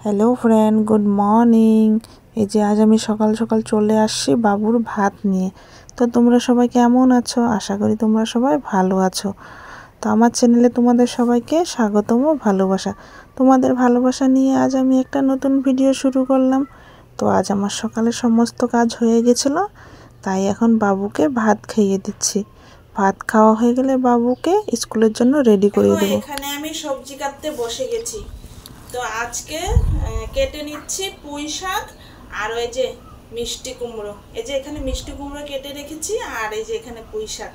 Hello friend, good morning. এই যে আজ আমি সকাল সকাল চলে আসছি বাবুর ভাত নিয়ে। তো তোমরা সবাই কেমন আছো? আশা করি তোমরা সবাই ভালো আছো। তো আমার চ্যানেলে তোমাদের সবাইকে স্বাগতম ও ভালোবাসা। তোমাদের ভালোবাসা নিয়ে আজ আমি একটা নতুন ভিডিও শুরু করলাম। তো আজ আমার সকালে সমস্ত কাজ হয়ে গেছিলো, তাই এখন বাবুকে ভাত খাইয়ে দিচ্ছি। ভাত খাওয়া হয়ে গেলে বাবুকে স্কুলের জন্য রেডি করে দেবো। এখানে আমি সবজি কাটতে বসে গেছি। তো আজকে কেটে নিচ্ছি পুঁই শাক আর ওই যে মিষ্টি কুমড়ো। এই যে এখানে মিষ্টি কুমড়ো কেটে রেখেছি আর এই যে এখানে পুঁই শাক।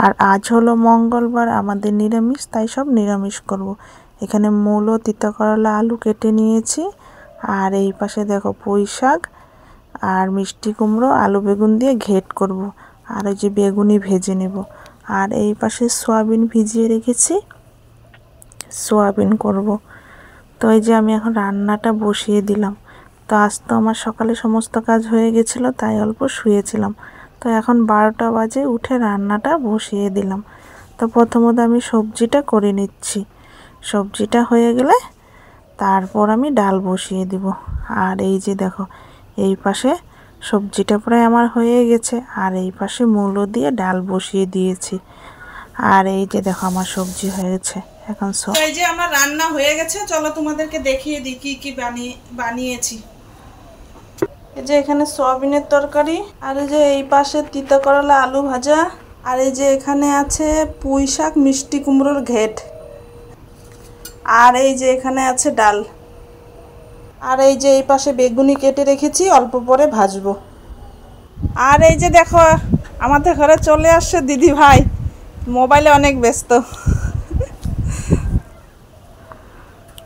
আর আজ হলো মঙ্গলবার, আমাদের নিরামিষ, তাই সব নিরামিষ করব। এখানে মূলো, তিতা করলা, আলু কেটে নিয়েছি। আর এই পাশে দেখো পুঁই শাক আর মিষ্টি কুমড়ো আলু বেগুন দিয়ে ঘেট করব। আর ওই যে বেগুনি ভেজে নেব। আর এই পাশে সয়াবিন ভিজিয়ে রেখেছি, সয়াবিন করব। তো এই যে আমি এখন রান্নাটা বসিয়ে দিলাম। তো আজ তো আমার সকালে সমস্ত কাজ হয়ে গেছিলো, তাই অল্প শুয়েছিলাম। তো এখন 12টা বাজে, উঠে রান্নাটা বসিয়ে দিলাম। তো প্রথমত আমি সবজিটা করে নিচ্ছি। সবজিটা হয়ে গেলে তারপর আমি ডাল বসিয়ে দিব। আর এই যে দেখো, এই পাশে সবজিটা প্রায় আমার হয়ে গেছে, আর এই পাশে মূলো দিয়ে ডাল বসিয়ে দিয়েছি। আর এই যে দেখো আমার সবজি হয়েছে। এখন এই যে আমার রান্না হয়ে গেছে, চলো তোমাদেরকে দেখিয়ে দিই কি কি বানিয়েছি। এই যে এখানে সয়াবিনের তরকারি, আর এই যে এই পাশে তিতা করলা আলু ভাজা, আর এই যে এখানে আছে পুঁই শাক মিষ্টি কুমড়োর ঘেট, আর এই যে এখানে আছে ডাল, আর এই যে এই পাশে বেগুনি কেটে রেখেছি, অল্প পরে ভাজবো। আর এই যে দেখো আমাদের ঘরে চলে আসছে দিদি ভাই, মোবাইলে অনেক ব্যস্ত।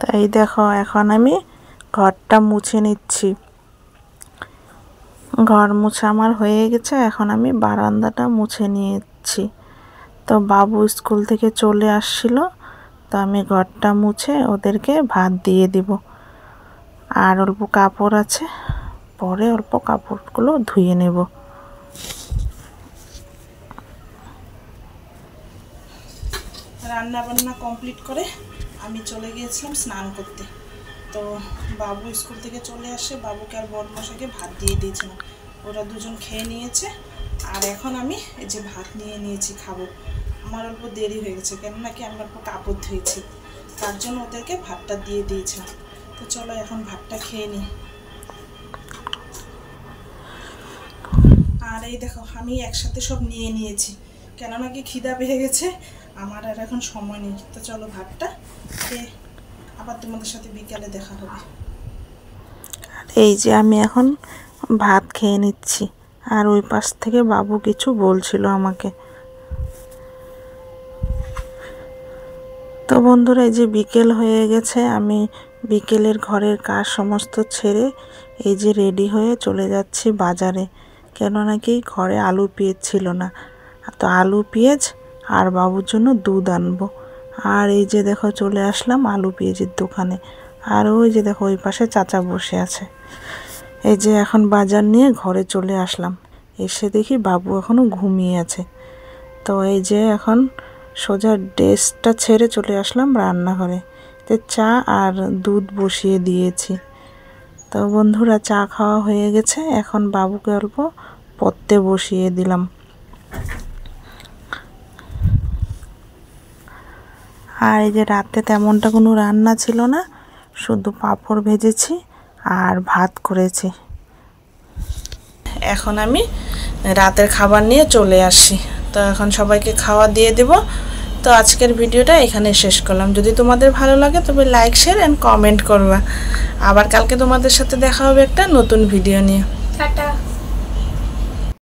তাই দেখো এখন আমি ঘরটা মুছে নিচ্ছি। ঘর মুছা আমার হয়ে গেছে, এখন আমি বারান্দাটা মুছে নিয়েছি। তো বাবু স্কুল থেকে চলে আসছিল, তো আমি ঘরটা মুছে ওদেরকে ভাত দিয়ে দিব। আর অল্প কাপড় আছে, পরে অল্প কাপড়গুলো ধুয়ে নেব। রান্না বান্না কমপ্লিট করে আমি চলে গিয়েছিলাম স্নান করতে। তো বাবু স্কুল থেকে চলে আসে, বাবুকে আর বড়মশাইকে ভাত দিয়ে দিয়েছিলাম, ওরা দুজন খেয়ে নিয়েছে। আর এখন আমি এই যে ভাত নিয়ে নিয়েছি, খাবো। আমার অল্প দেরি হয়ে গেছে, কেননা কি আমি অল্প কাপড় ধুয়েছি, তার জন্য ওদেরকে ভাতটা দিয়ে দিয়েছিলাম। তো চলো এখন ভাতটা খেয়ে নিই। আর এই দেখো আমি একসাথে সব নিয়ে নিয়েছি, কেননা কি খিদা পেয়ে গেছে, আমার আর এখন সময় নেই। তো চলো ভাতটা খেয়ে আবার তোমাদের সাথে বিকালে দেখা হবে। এই যে আমি এখন ভাত খেয়ে নিচ্ছি, আর ওই পাশ থেকে বাবু কিছু বলছিল আমাকে। তো বন্ধুরা, এই যে বিকেল হয়ে গেছে, আমি বিকেলের ঘরের কাজ সমস্ত ছেড়ে এই যে রেডি হয়ে চলে যাচ্ছি বাজারে। কেননা কি ঘরে আলু পেঁয়াজ ছিল না, তো আলু পেঁয়াজ আর বাবুর জন্য দুধ আনবো। আর এই যে দেখো চলে আসলাম আলু পেঁয়াজের দোকানে। আর ওই যে দেখো ওই পাশে চাচা বসে আছে। এই যে এখন বাজার নিয়ে ঘরে চলে আসলাম, এসে দেখি বাবু এখনও ঘুমিয়ে আছে। তো এই যে এখন সোজা ড্রেসটা ছেড়ে চলে আসলাম রান্নাঘরে। তো চা আর দুধ বসিয়ে দিয়েছি। তো বন্ধুরা, চা খাওয়া হয়ে গেছে, এখন বাবুকে অল্প পড়তে বসিয়ে দিলাম। আর এই যে রাতে তেমনটা কোনো রান্না ছিল না, শুধু পাঁপড় ভেজেছি আর ভাত করেছি। এখন আমি রাতের খাবার নিয়ে চলে আসি, তো এখন সবাইকে খাওয়া দিয়ে দেব। তো আজকের ভিডিওটা এখানে শেষ করলাম। যদি তোমাদের ভালো লাগে তবে লাইক, শেয়ার অ্যান্ড কমেন্ট করবা। আবার কালকে তোমাদের সাথে দেখা হবে একটা নতুন ভিডিও নিয়ে। টাটা।